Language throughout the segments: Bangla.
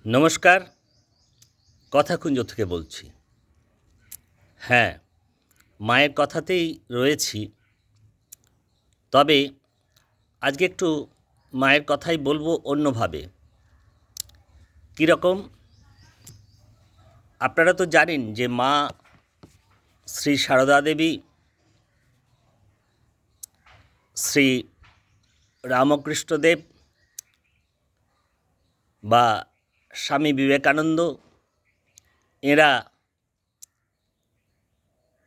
নমস্কার, কথাকুঞ্জ থেকে বলছি। হ্যাঁ, মায়ের কথাতেই রয়েছি। তবে আজকে একটু মায়ের কথাই বলবো অন্যভাবে। কীরকম? আপনারা তো জানেন যে মা শ্রী সারদা দেবী, শ্রী রামকৃষ্ণদেব বা স্বামী বিবেকানন্দ এরা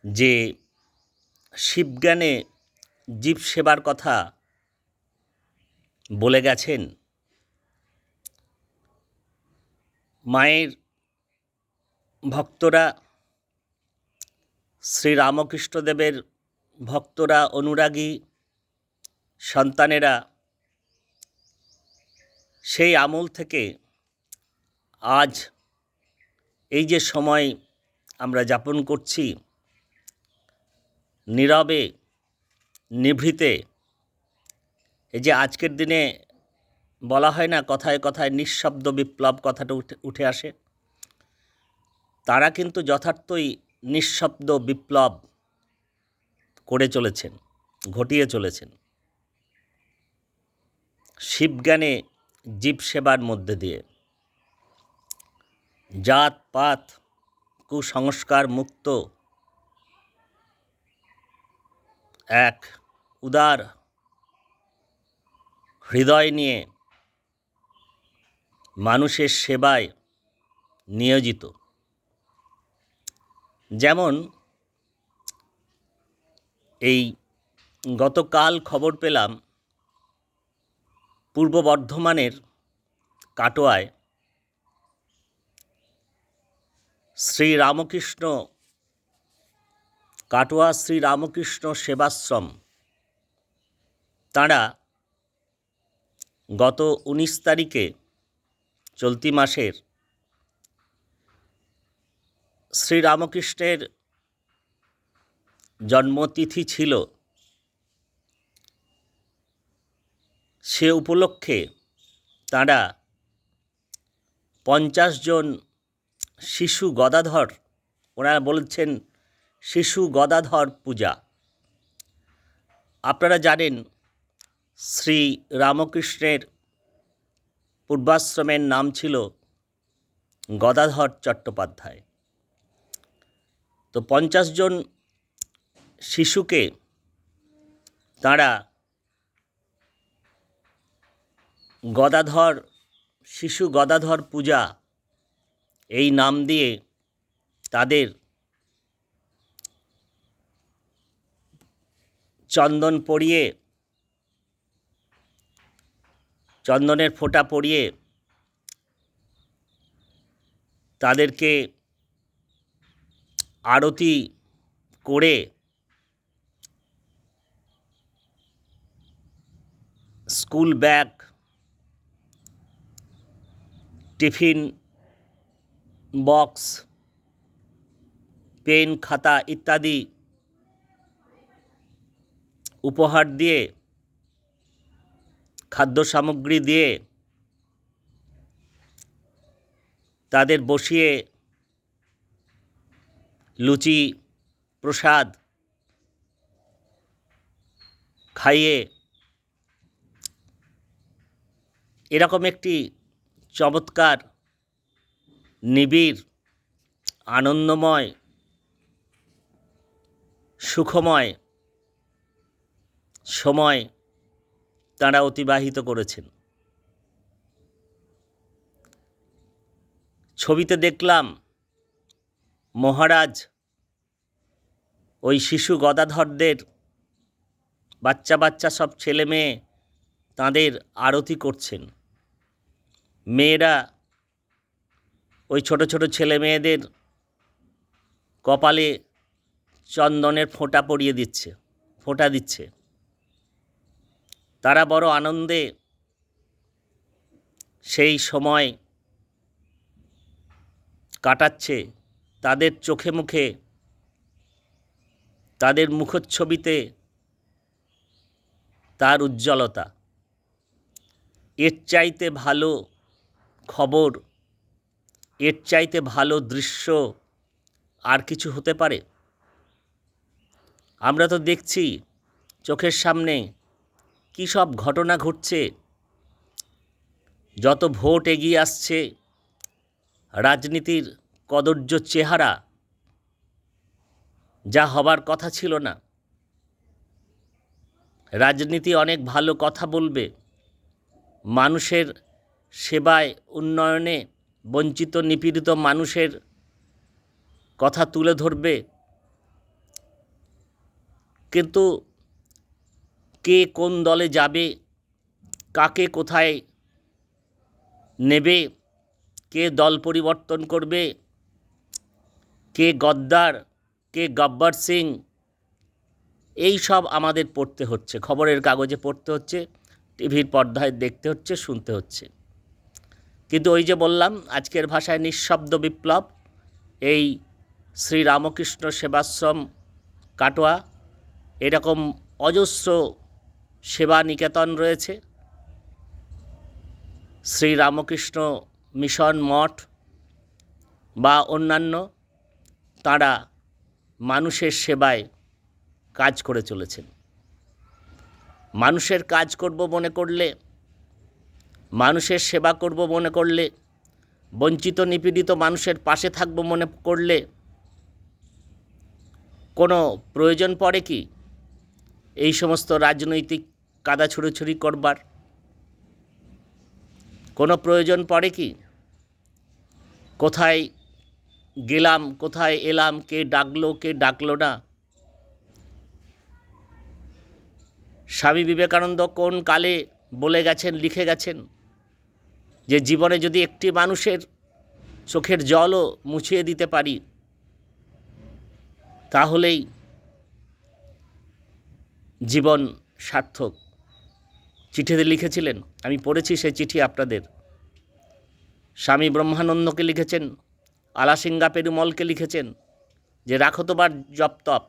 যে শিবজ্ঞানে জীব সেবার কথা বলে গেছেন, মায়ের ভক্তরা, শ্রী রামকৃষ্ণদেবের ভক্তরা, অনুরাগী সন্তানেরা সেই আমল থেকে আজ এই যে সময় আমরা যাপন করছি, নীরবে নিভৃতে, এই যে আজকের দিনে বলা হয় না, কথায় কথায় নিঃশব্দ বিপ্লব কথাটা উঠে আসে, তারা কিন্তু যথার্থই নিঃশব্দ বিপ্লব করে চলেছেন, ঘটিয়ে চলেছেন শিবজ্ঞানে জীব সেবার মধ্যে দিয়ে। জাত পাত কুসংস্কার মুক্ত এক উদার হৃদয় নিয়ে মানুষের সেবায় নিয়োজিত। যেমন এই গতকাল খবর পেলাম, পূর্ব বর্ধমানের কাটোয়ায় কাটোয়া শ্রী রামকৃষ্ণ সেবাশ্রম, তাঁরা গত 19 তারিখে চলতি মাসের শ্রীরামকৃষ্ণের জন্মতিথি ছিল, সে উপলক্ষে তাঁরা 50 জন শিশু গদাধর, ওনারা বলছেন শিশু গদাধর পূজা। আপনারা জানেন শ্রী রামকৃষ্ণের পূর্বাশ্রমের নাম ছিল গদাধর চট্টোপাধ্যায়। তো 50 জন শিশুকে তাঁরা শিশু গদাধর পূজা এই নাম দিয়ে তাদের চন্দন পরিয়ে, চন্দনের ফোঁটা পরিয়ে তাদেরকে আরতি করে school bag, tiffin box, pen খাতা ইত্যাদি উপহার দিয়ে, খাদ্য সামগ্রী দিয়ে তাদের বসিয়ে লুচি প্রসাদ খাইয়ে এরকম একটি চমৎকার নিবিড় আনন্দময় সুখময় সময় তাঁরা অতিবাহিত করেছেন। ছবিতে দেখলাম মহারাজ ওই শিশু গদাধরদের, বাচ্চা বাচ্চা সব ছেলে মেয়ে তাঁদের আরতি করছেন। মেয়েরা ওই ছোট ছোট ছেলে মেয়েদের কপালে চন্দনের ফোঁটা দিচ্ছে। তারা বড় আনন্দে সেই সময় কাটাচ্ছে। তাদের চোখে মুখে, তাদের মুখচ্ছবিতে তার উজ্জ্বলতা। এর চাইতে ভালো খবর এর চাইতে ভালো দৃশ্য আর কিছু হতে পারে? আমরা তো দেখছি চোখের সামনে কী সব ঘটনা ঘটছে। যত ভোট এগিয়ে আসছে, রাজনীতির কদর্য চেহারা যা হবার কথা ছিল না। রাজনীতি অনেক ভালো কথা বলবে, মানুষের সেবায়, উন্নয়নে বঞ্চিত নিপীড়িত মানুষের কথা তুলে ধরবে, কিন্তু কে কোন দলে যাবে, কাকে কোথায় নেবে, কে দল পরিবর্তন করবে, কে গদ্দার, কে গব্বর সিং, এই সব আমাদের পড়তে হচ্ছে, খবরের কাগজে পড়তে হচ্ছে, টিভির পর্দায় দেখতে হচ্ছে, শুনতে হচ্ছে। কিন্তু ওই যে বললাম, আজকের ভাষায় নিঃশব্দ বিপ্লব, এই শ্রীরামকৃষ্ণ সেবাশ্রম কাটোয়া, এরকম অজস্র সেবা নিকেতন রয়েছে, শ্রীরামকৃষ্ণ মিশন মঠ বা অন্যান্য, তারা মানুষের সেবায় কাজ করে চলেছেন। মানুষের কাজ করব মনে করলে, মানুষের সেবা করব মনে করলে, বঞ্চিত নিপীড়িত মানুষের পাশে থাকব মনে করলে কোনো প্রয়োজন পড়ে কি এই সমস্ত রাজনৈতিক কাদা ছুড়োছুড়ি করবার? কোনো প্রয়োজন পড়ে কি? কোথায় গেলাম, কোথায় এলাম, কে ডাকলো, কে ডাকলো না? স্বামী বিবেকানন্দ কোন কালে বলে গেছেন, লিখে গেছেন যে জীবনে যদি একটি মানুষের চোখের জলও মুছিয়ে দিতে পারি, তাহলেই জীবন সার্থক। চিঠিতে লিখেছিলেন, আমি পড়েছি সেই চিঠি আপনাদের। স্বামী ব্রহ্মানন্দকে লিখেছেন, আলাসিঙ্গা পেরুমলকে লিখেছেন যে রাখো তোমার জপ তপ।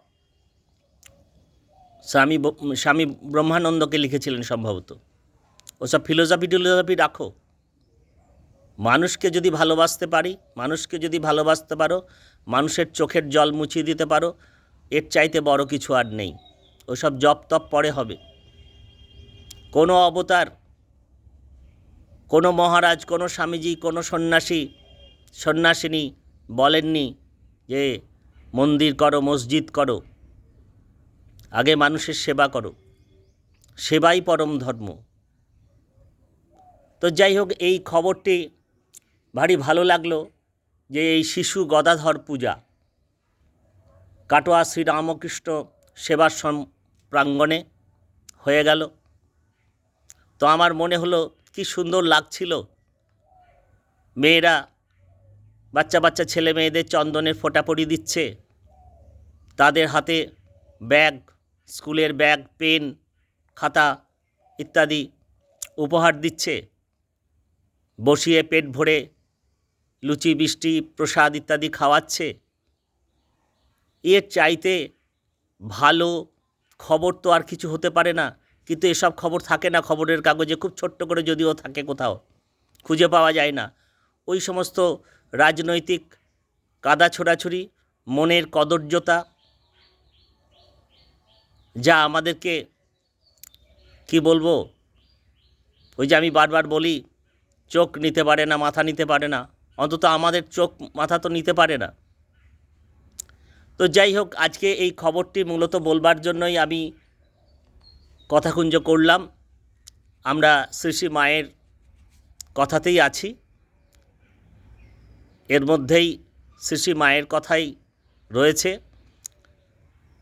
স্বামী ব্রহ্মানন্দকে লিখেছিলেন সম্ভবত। ওসব ফিলোসফি রাখো। মানুষকে যদি ভালোবাসতে পারি, মানুষকে যদি ভালোবাসতে পারো, মানুষের চোখের জল মুছিয়ে দিতে পারো, এর চাইতে বড় কিছু আর নেই। ওসব জপ তপ পরে হবে। কোনো অবতার, কোনো মহারাজ, কোনো স্বামীজি, কোনো সন্ন্যাসিনী বলেননি যে মন্দির করো, মসজিদ করো, আগে মানুষের সেবা করো, সেবাই পরম ধর্ম। তো যাই হোক, এই খবরটি ভারী ভালো লাগলো যে এই শিশু গদাধর পূজা কাটোয়া শ্রীরামকৃষ্ণ সেবাশ্রম প্রাঙ্গণে হয়ে গেল। তো আমার মনে হলো কি সুন্দর লাগছিল। মেয়েরা, বাচ্চা বাচ্চা ছেলে মেয়েদের চন্দনের ফোঁটা পরিয়ে দিচ্ছে, তাদের হাতে ব্যাগ, স্কুলের ব্যাগ, পেন, খাতা ইত্যাদি উপহার দিচ্ছে, বসিয়ে পেট ভরে লুচি, মিষ্টি, প্রসাদ ইত্যাদি খাওয়াচ্ছে। এর চাইতে ভালো খবর তো আর কিছু হতে পারে না। কিন্তু এসব খবর থাকে না খবরের কাগজে, খুব ছোট্ট করে যদিও থাকে, কোথাও খুঁজে পাওয়া যায় না। ওই সমস্ত রাজনৈতিক কাদা ছোড়াছুড়ি, মনের কদর্যতা, যা আমাদেরকে কি বলবো, ওই যে আমি বারবার বলি, চোখ নিতে পারে না, মাথা নিতে পারে না, অন্তত আমাদের চোখ মাথা তো নিতে পারে না। তো যাই হোক, আজকে এই খবরটি মূলত বলবার জন্যই আমি কথাকুঞ্জ করলাম। আমরা শ্রী শ্রী মায়ের কথাতেই আছি, এর মধ্যেই শ্রী শ্রী মায়ের কথাই রয়েছে।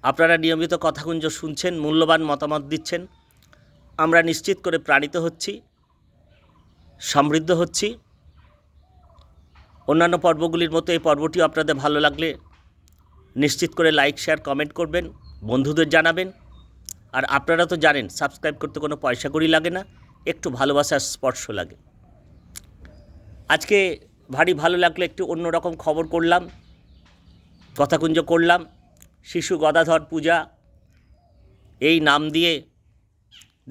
আপনারা নিয়মিত কথাকুঞ্জ শুনছেন, মূল্যবান মতামত দিচ্ছেন, আমরা নিশ্চিত করে প্রাণিত হচ্ছি, সমৃদ্ধ হচ্ছি। অন্যান্য পর্বগুলির মতো এই পর্বটি আপনাদের ভালো লাগলে নিশ্চিত করে লাইক, শেয়ার, কমেন্ট করবেন, বন্ধুদের জানাবেন। আর আপনারা তো জানেন, সাবস্ক্রাইব করতে কোনো পয়সা কড়ি লাগে না, একটু ভালোবাসার স্পর্শ লাগে। আজকে ভারী ভালো লাগলো, একটু অন্যরকম খবর করলাম, কথাকুঞ্জ করলাম। শিশু গদাধর পূজা এই নাম দিয়ে,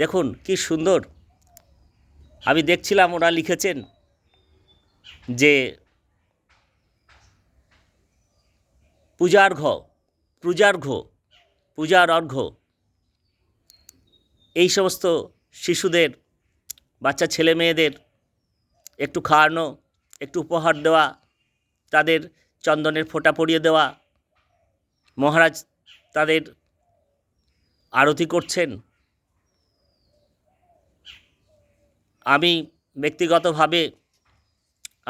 দেখুন কি সুন্দর। আমি দেখছিলাম ওরা লিখেছেন যে পূজার অর্ঘ্য এই সমস্ত শিশুদের, বাচ্চা ছেলে মেয়েদের একটু খাওয়ানো, একটু উপহার দেওয়া, তাদের চন্দনের ফোঁটা পরিয়ে দেওয়া। মহারাজ তাদের আরতি করছেন। আমি ব্যক্তিগতভাবে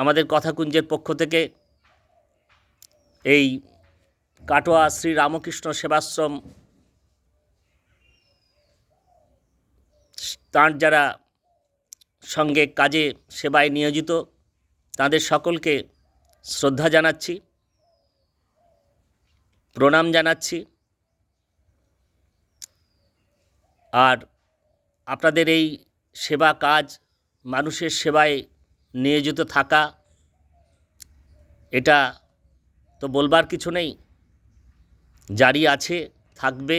আমাদের কথাকুঞ্জের পক্ষ থেকে এই কাটোয়া শ্রী রামকৃষ্ণ সেবাশ্রম তাঁর যারা সঙ্গে কাজে সেবায় নিয়োজিত, তাদের সকলকে শ্রদ্ধা জানাচ্ছি, প্রণাম জানাচ্ছি। আর আপনাদের এই সেবা কাজ, মানুষের সেবায় নিয়োজিত থাকা, এটা তো বলবার কিছু নেই, জারি আছে, থাকবে।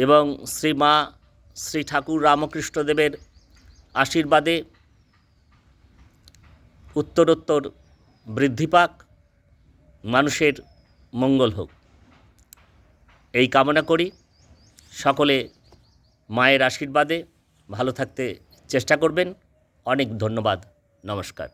এবং শ্রী ঠাকুর রামকৃষ্ণদেবের আশীর্বাদে উত্তরোত্তর বৃদ্ধি পাক, মানুষের মঙ্গল হোক, এই কামনা করি। সকলে মায়ের আশীর্বাদে ভালো থাকতে চেষ্টা করবেন। অনেক ধন্যবাদ। নমস্কার।